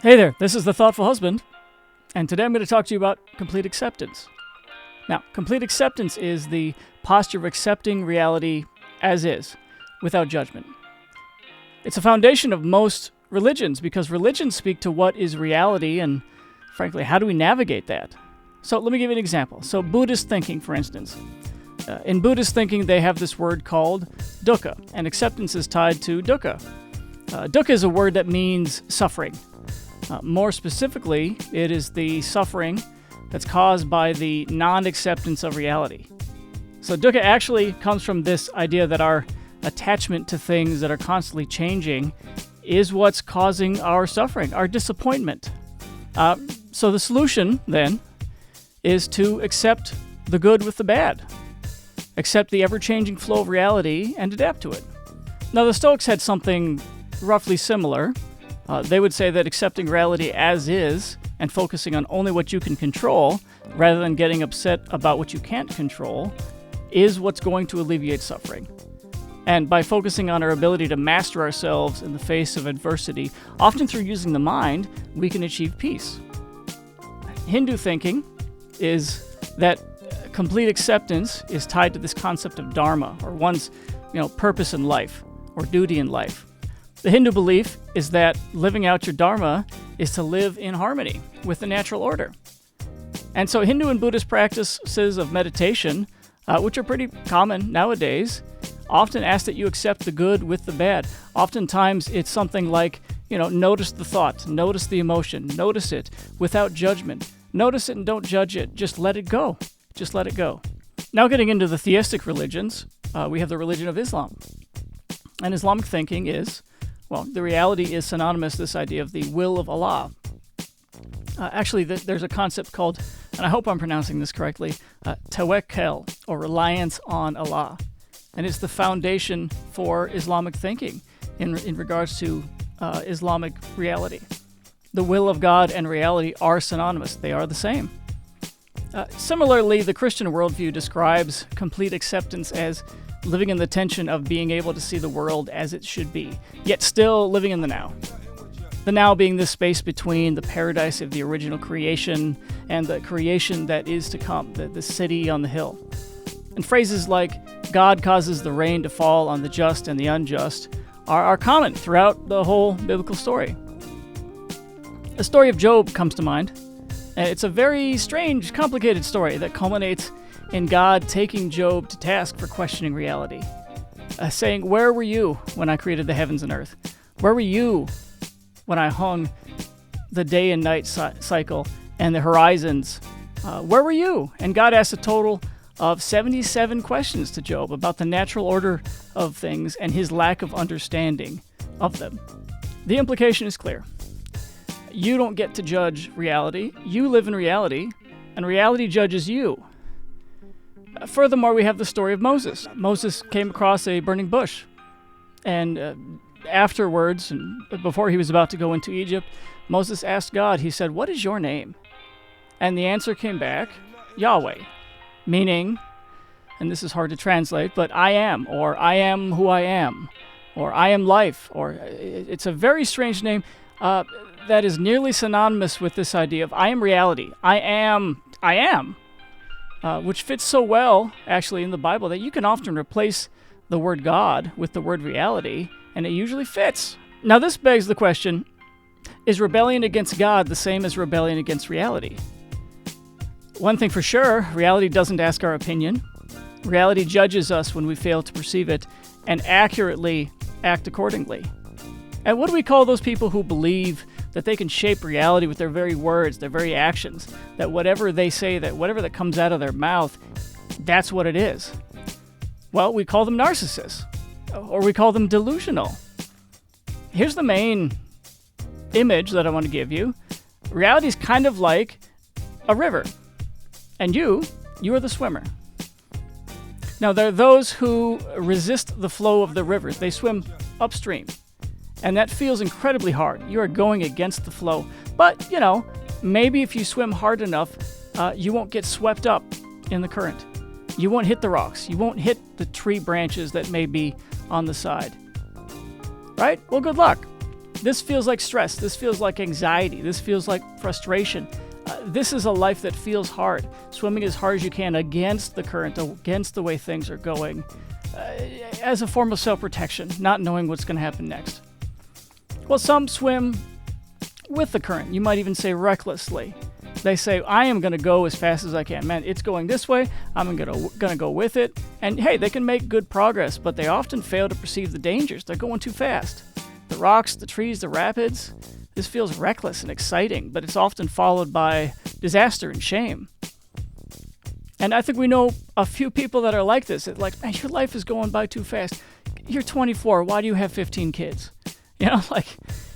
Hey there, this is The Thoughtful Husband, and today I'm going to talk to you about complete acceptance. Now, complete acceptance is the posture of accepting reality as is, without judgment. It's a foundation of most religions because religions speak to what is reality and, frankly, how do we navigate that? So let me give you an example. So Buddhist thinking, for instance. In Buddhist thinking, they have this word called dukkha, and acceptance is tied to dukkha. Dukkha is a word that means suffering. More specifically, it is the suffering that's caused by the non-acceptance of reality. So dukkha actually comes from this idea that our attachment to things that are constantly changing is what's causing our suffering, our disappointment. So the solution, then, is to accept the good with the bad. Accept the ever-changing flow of reality and adapt to it. Now, the Stoics had something roughly similar. They would say that accepting reality as is and focusing on only what you can control, rather than getting upset about what you can't control, is what's going to alleviate suffering. And by focusing on our ability to master ourselves in the face of adversity, often through using the mind, we can achieve peace. Hindu thinking is that complete acceptance is tied to this concept of dharma, or one's purpose in life, or duty in life. The Hindu belief is that living out your dharma is to live in harmony with the natural order. And so Hindu and Buddhist practices of meditation, which are pretty common nowadays, often ask that you accept the good with the bad. Oftentimes it's something like, notice the thought, notice the emotion, notice it without judgment. Notice it and don't judge it. Just let it go. Just let it go. Now getting into the theistic religions, we have the religion of Islam. And Islamic thinking is, the reality is synonymous with this idea of the will of Allah. Actually, there's a concept called, and I hope I'm pronouncing this correctly, tawakkul, or reliance on Allah. And it's the foundation for Islamic thinking in regards to Islamic reality. The will of God and reality are synonymous. They are the same. Similarly, the Christian worldview describes complete acceptance as living in the tension of being able to see the world as it should be, yet still living in the now. The now being this space between the paradise of the original creation and the creation that is to come, the city on the hill. And phrases like, God causes the rain to fall on the just and the unjust are common throughout the whole biblical story. The story of Job comes to mind. It's a very strange, complicated story that culminates in God taking Job to task for questioning reality, saying, where were you when I created the heavens and earth? Where were you when I hung the day and night cycle and the horizons? Where were you? And God asked a total of 77 questions to Job about the natural order of things and his lack of understanding of them. The implication is clear. You don't get to judge reality. You live in reality, and reality judges you. Furthermore, we have the story of Moses. Moses came across a burning bush, and afterwards, and before he was about to go into Egypt, Moses asked God, he said, what is your name? And the answer came back, Yahweh, meaning, and this is hard to translate, but I am, or I am who I am, or I am life, or it's a very strange name that is nearly synonymous with this idea of I am reality. I am. Which fits so well, actually, in the Bible that you can often replace the word God with the word reality, and it usually fits. Now, this begs the question, is rebellion against God the same as rebellion against reality? One thing for sure, reality doesn't ask our opinion. Reality judges us when we fail to perceive it and accurately act accordingly. And what do we call those people who believe that they can shape reality with their very words, their very actions, that whatever they say, that whatever that comes out of their mouth, that's what it is? Well, we call them narcissists, or we call them delusional. Here's the main image that I want to give you. Reality is kind of like a river, and you are the swimmer. Now, there are those who resist the flow of the rivers. They swim upstream. And that feels incredibly hard. You are going against the flow. But, maybe if you swim hard enough, you won't get swept up in the current. You won't hit the rocks. You won't hit the tree branches that may be on the side. Right? Well, good luck. This feels like stress. This feels like anxiety. This feels like frustration. This is a life that feels hard. Swimming as hard as you can against the current, against the way things are going, as a form of self-protection, not knowing what's going to happen next. Well, some swim with the current. You might even say recklessly. They say, I am going to go as fast as I can. Man, it's going this way. I'm going to go with it. And hey, they can make good progress, but they often fail to perceive the dangers. They're going too fast. The rocks, the trees, the rapids. This feels reckless and exciting, but it's often followed by disaster and shame. And I think we know a few people that are like this. It's like, man, your life is going by too fast. You're 24. Why do you have 15 kids? You know, like,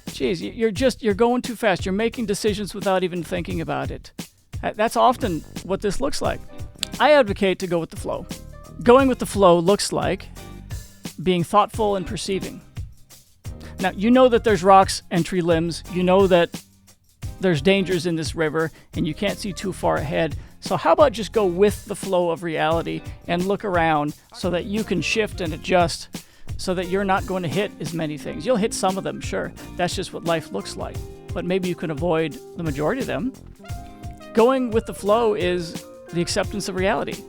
geez, you're going too fast. You're making decisions without even thinking about it. That's often what this looks like. I advocate to go with the flow. Going with the flow looks like being thoughtful and perceiving. Now, you know that there's rocks and tree limbs. You know that there's dangers in this river, and you can't see too far ahead. So how about just go with the flow of reality and look around so that you can shift and adjust so that you're not going to hit as many things. You'll hit some of them, sure. That's just what life looks like. But maybe you can avoid the majority of them. Going with the flow is the acceptance of reality.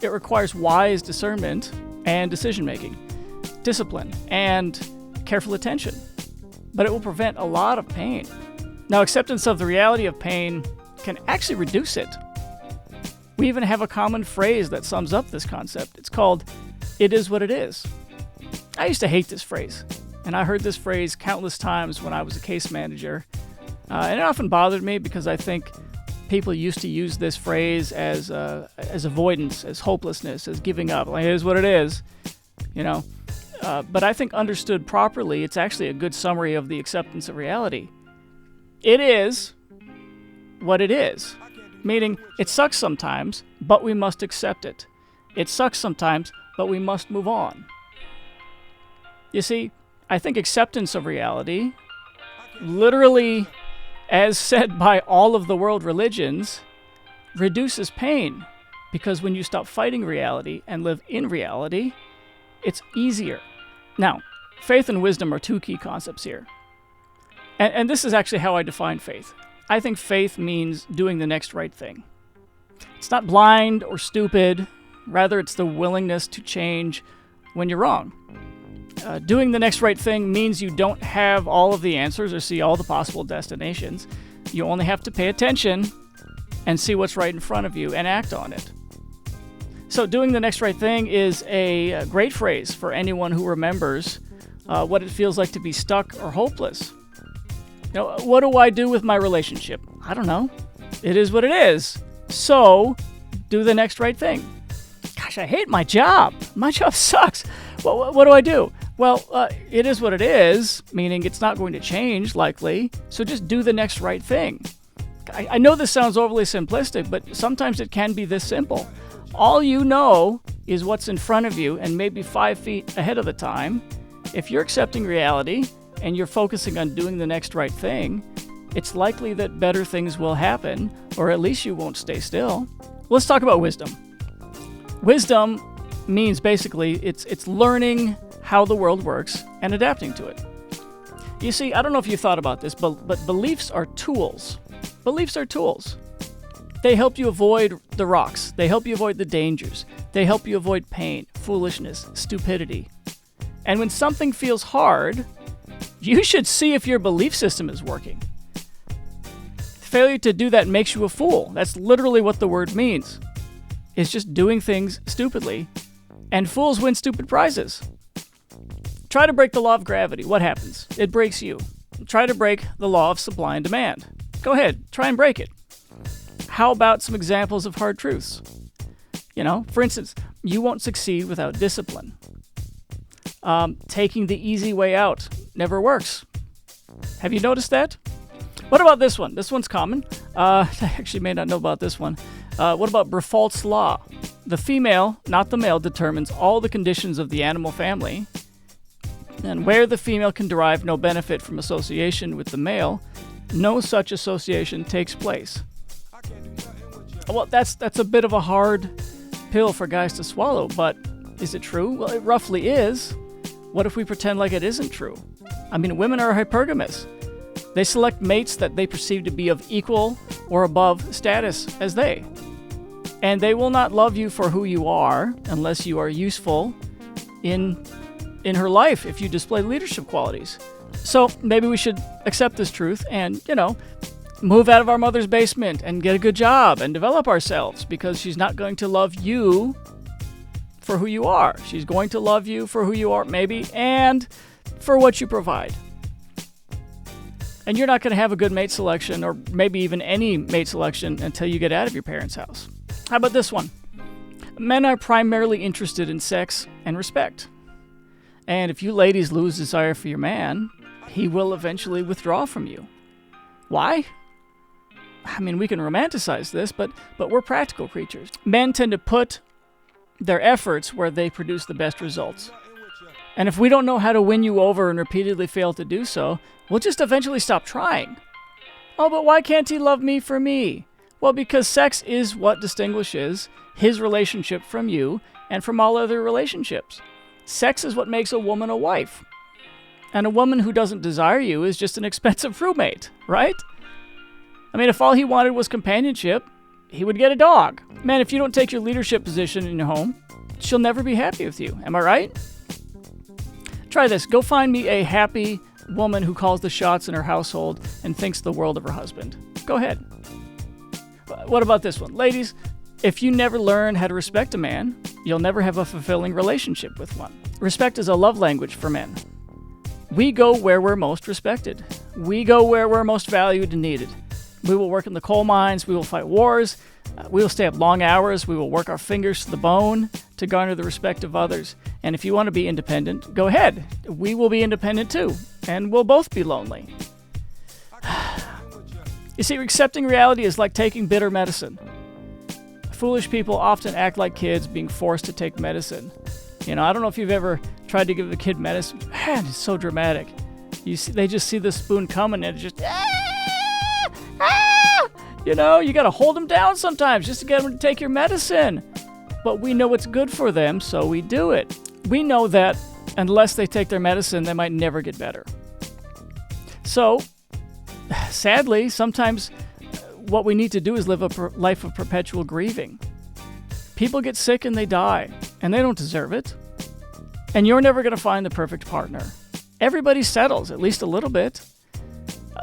It requires wise discernment and decision-making, discipline, and careful attention. But it will prevent a lot of pain. Now, acceptance of the reality of pain can actually reduce it. We even have a common phrase that sums up this concept. It's called, "It is what it is." I used to hate this phrase, and I heard this phrase countless times when I was a case manager. And it often bothered me because I think people used to use this phrase as avoidance, as hopelessness, as giving up. Like, it is what it is, you know. But I think understood properly, it's actually a good summary of the acceptance of reality. It is what it is, meaning it sucks sometimes, but we must accept it. It sucks sometimes, but we must move on. You see, I think acceptance of reality, literally, as said by all of the world religions, reduces pain. Because when you stop fighting reality and live in reality, it's easier. Now, faith and wisdom are two key concepts here. And this is actually how I define faith. I think faith means doing the next right thing. It's not blind or stupid. Rather, it's the willingness to change when you're wrong. Doing the next right thing means you don't have all of the answers or see all the possible destinations. You only have to pay attention and see what's right in front of you and act on it. So doing the next right thing is a great phrase for anyone who remembers what it feels like to be stuck or hopeless. You know, what do I do with my relationship? I don't know. It is what it is. So do the next right thing. Gosh, I hate my job. My job sucks. Well, what do I do? Well, it is what it is, meaning it's not going to change, likely. So just do the next right thing. I know this sounds overly simplistic, but sometimes it can be this simple. All you know is what's in front of you and maybe 5 feet ahead of the time. If you're accepting reality and you're focusing on doing the next right thing, it's likely that better things will happen, or at least you won't stay still. Let's talk about wisdom. Wisdom means basically it's learning how the world works and adapting to it. You see, I don't know if you thought about this, but beliefs are tools. Beliefs are tools. They help you avoid the rocks. They help you avoid the dangers. They help you avoid pain, foolishness, stupidity. And when something feels hard, you should see if your belief system is working. Failure to do that makes you a fool. That's literally what the word means. It's just doing things stupidly. And fools win stupid prizes. Try to break the law of gravity. What happens? It breaks you. Try to break the law of supply and demand. Go ahead. Try and break it. How about some examples of hard truths? You know, for instance, you won't succeed without discipline. Taking the easy way out never works. Have you noticed that? What about this one? This one's common. I actually may not know about this one. What about Briffault's law? The female, not the male, determines all the conditions of the animal family. And where the female can derive no benefit from association with the male, no such association takes place. Well, that's a bit of a hard pill for guys to swallow, but is it true? Well, it roughly is. What if we pretend like it isn't true? I mean, women are hypergamous. They select mates that they perceive to be of equal or above status as they. And they will not love you for who you are unless you are useful in her life if you display leadership qualities. So maybe we should accept this truth and, move out of our mother's basement and get a good job and develop ourselves, because she's not going to love you for who you are. She's going to love you for who you are, maybe, and for what you provide. And you're not going to have a good mate selection, or maybe even any mate selection, until you get out of your parents' house. How about this one? Men are primarily interested in sex and respect. And if you ladies lose desire for your man, he will eventually withdraw from you. Why? I mean, we can romanticize this, but we're practical creatures. Men tend to put their efforts where they produce the best results. And if we don't know how to win you over and repeatedly fail to do so, we'll just eventually stop trying. Oh, but why can't he love me for me? Well, because sex is what distinguishes his relationship from you and from all other relationships. Sex is what makes a woman a wife. And a woman who doesn't desire you is just an expensive roommate, right? I mean, if all he wanted was companionship, he would get a dog. Man, if you don't take your leadership position in your home, she'll never be happy with you. Am I right? Try this. Go find me a happy woman who calls the shots in her household and thinks the world of her husband. Go ahead. What about this one? Ladies, if you never learn how to respect a man, you'll never have a fulfilling relationship with one. Respect is a love language for men. We go where we're most respected. We go where we're most valued and needed. We will work in the coal mines. We will fight wars. We will stay up long hours. We will work our fingers to the bone to garner the respect of others. And if you want to be independent, go ahead. We will be independent too. And we'll both be lonely. You see, accepting reality is like taking bitter medicine. Foolish people often act like kids being forced to take medicine. I don't know if you've ever tried to give a kid medicine. Man, it's so dramatic. They just see the spoon coming and it just... You got to hold them down sometimes just to get them to take your medicine. But we know what's good for them, so we do it. We know that unless they take their medicine, they might never get better. So, sadly, sometimes what we need to do is live a life of perpetual grieving. People get sick and they die, and they don't deserve it. And you're never going to find the perfect partner. Everybody settles, at least a little bit.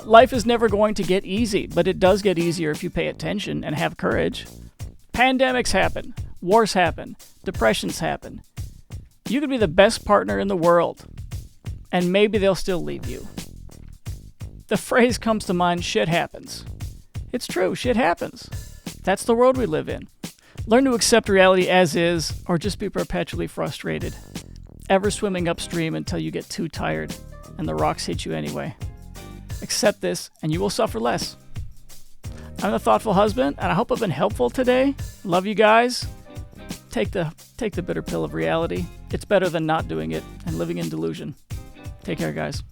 Life is never going to get easy, but it does get easier if you pay attention and have courage. Pandemics happen. Wars happen. Depressions happen. You could be the best partner in the world, and maybe they'll still leave you. The phrase comes to mind, shit happens. It's true, shit happens. That's the world we live in. Learn to accept reality as is, or just be perpetually frustrated, ever swimming upstream until you get too tired and the rocks hit you anyway. Accept this, and you will suffer less. I'm the Thoughtful Husband, and I hope I've been helpful today. Love you guys. Take the bitter pill of reality. It's better than not doing it and living in delusion. Take care, guys.